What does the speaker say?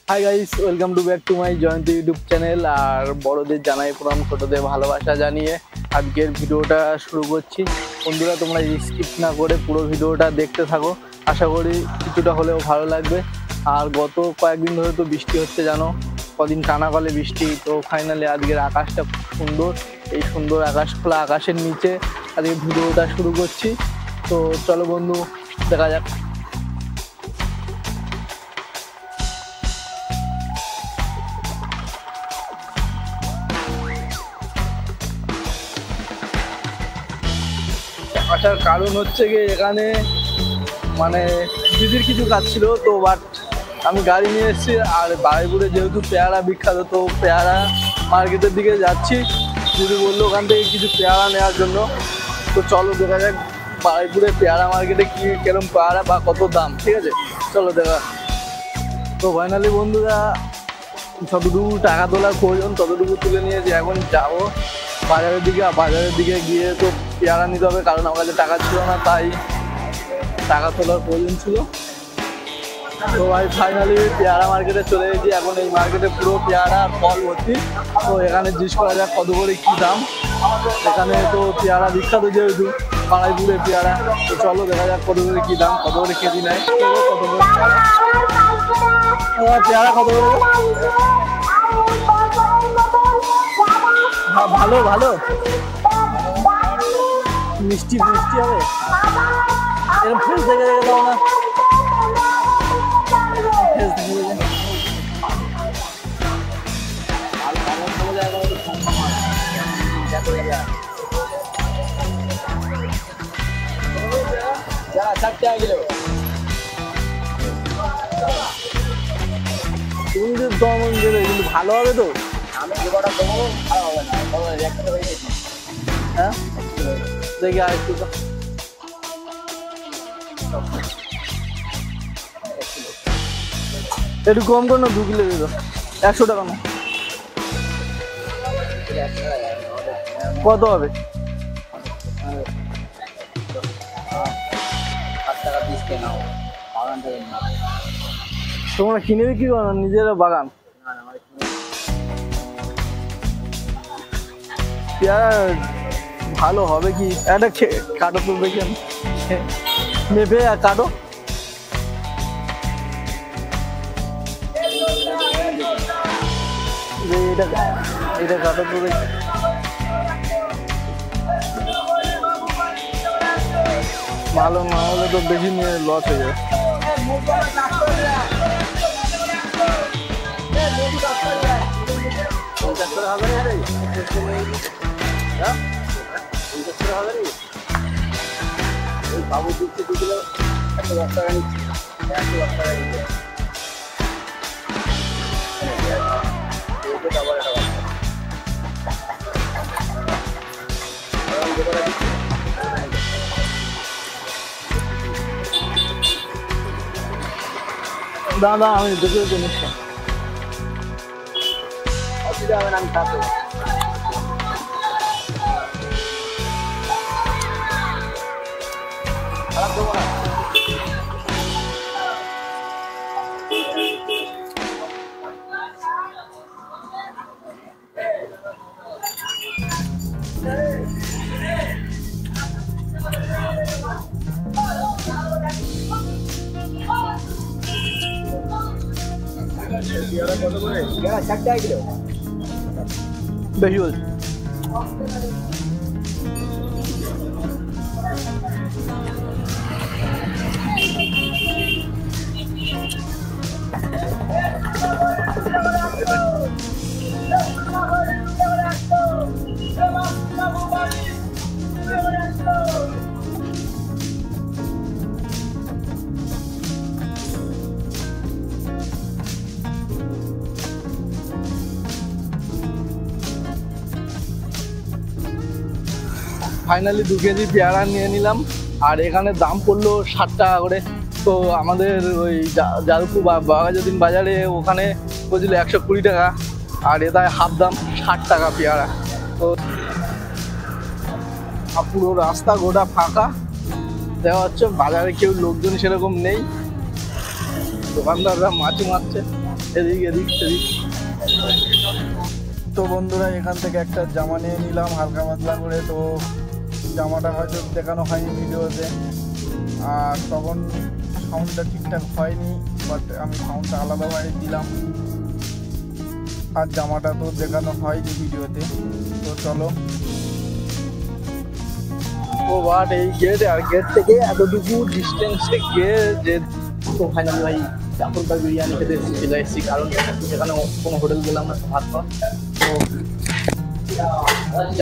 High guys, welcome to back to my Jayanti YouTube channel. আর বড়দের জানাই প্রণাম, ছোটদের ভালোবাসা জানিয়ে আজকের ভিডিওটা শুরু করছি। বন্ধুরা, তোমরা স্কিপ না করে পুরো ভিডিওটা দেখতে থাকো, আশা করি কিছুটা হলেও ভালো লাগবে। আর গত কয়েকদিন ধরে তো বৃষ্টি হচ্ছে, জানো, কদিন টানা কলে বৃষ্টি। তো ফাইনালি আজকের আকাশটা খুব সুন্দর, এই সুন্দর আকাশ, খোলা আকাশের নিচে আজকে ভিডিওটা শুরু করছি। তো চলো বন্ধু, দেখা যাক। আসার কারণ হচ্ছে কি, এখানে মানে দিদির কিছু কাজ ছিল, তো বাট আমি গাড়ি নিয়ে এসেছি। আর বারুইপুরে যেহেতু পেয়ারা বিখ্যাত, তো পেয়ারা মার্কেটের দিকে যাচ্ছি। দিদি বললো ওখান থেকে কিছু পেয়ারা নেওয়ার জন্য। তো চলো দেখা যাক বারুইপুরে পেয়ারা মার্কেটে কিরকম পেয়ারা বা কত দাম। ঠিক আছে, চলো দেখা। তো ফাইনালি বন্ধুরা, যতটুকু টাকা তোলার প্রয়োজন ততটুকু তুলে নিয়েছি। এখন যাবো বাজারের দিকে। বাজারের দিকে গিয়ে তো পেয়ারা নিতে হবে, কারণ আমার কাছে টাকা ছিল না, তাই টাকা তোলার প্রয়োজন ছিল। তো ভাই ফাইনালি পেয়ারা মার্কেটে চলে এসেছি। এখন এই মার্কেটে পুরো পেয়ারা ফল ভর্তি। তো এখানে জিজ্ঞেস করা যাক কত করে কী দাম। এখানে তো পেয়ারা বিখ্যাত যেহেতু বারুইপুরে পেয়ারা। তো চলো দেখা যাক কত করে কী দাম, কত করে কেজি নেয়, কত করে পেয়ারা কত করে। হ্যাঁ, ভালো ভালো মিষ্টি মিষ্টি হবে। এরকম ফ্রেশ দেখে দেখে দাও না, ফ্রেশ দেখে দেখে। তুমি যদি কেমন দেবে, কিন্তু ভালো হবে তো। হ্যাঁ, দেখি আর একটু একটু কম করো না, 2 কিলো দিত 100 টাকা না। কত হবে? তোমরা কিনে বিক্রি করো না, নিজের বাগান। পেয়ারা ভালো হবে কি? একটা কাটো তো দেখেন, মেপে আর কাটো। এটা কাটো তো দেখি। ভালো না হলে তো বেশি নিয়ে লস হয়ে যায়। বাবু দিচ্ছে 2 কিলো, 110 টাকা নিচ্ছি, 110 টাকা নিচ্ছে। দাদা আমি দেখে জিনিসটা অসুবিধা হবে না, আমি থাকবো। খারাপ দেবো না। কত করে? 60 টাকা কিলো। বেশি বলছি। ফাইনালি 2 কেজি পেয়ারা নিয়ে নিলাম। আর এখানে দাম পড়লো 60 টাকা করে। তো আমাদের ওই যাদবপুর বা বাঘাযতীন বাজারে ওখানে বলছিল 120 টাকা, আর এটায় হাফ দাম 60 টাকা পেয়ারা। তো আর পুরো রাস্তা গোটা ফাঁকা দেখা যাচ্ছে, বাজারে কেউ লোকজন সেরকম নেই, দোকানদাররা মাছ মারছে এদিক এদিক সেদিক। তো বন্ধুরা এখান থেকে একটা জামা নিয়ে নিলাম হালকা পাতলা করে। তো জামাটা হয়তো দেখানো হয়নি ভিডিওতে, আর তখন সাউন্ডটা ঠিকঠাক হয়নি, বাট আমি সাউন্ডটা আলাদাভাবে দিলাম, আর জামাটা তো দেখানো হয়নি ভিডিওতে। তো চলো, ও বাট এই গেট, আর গেট থেকে এতটুকু ডিস্টেন্সে গিয়ে যে তো ফাইনালি ভাই জাফরকার বিরিয়ানি খেতে চলে এসেছি, কারণ এখানে কোনো হোটেল গেলাম না ভাত খাওয়া। তো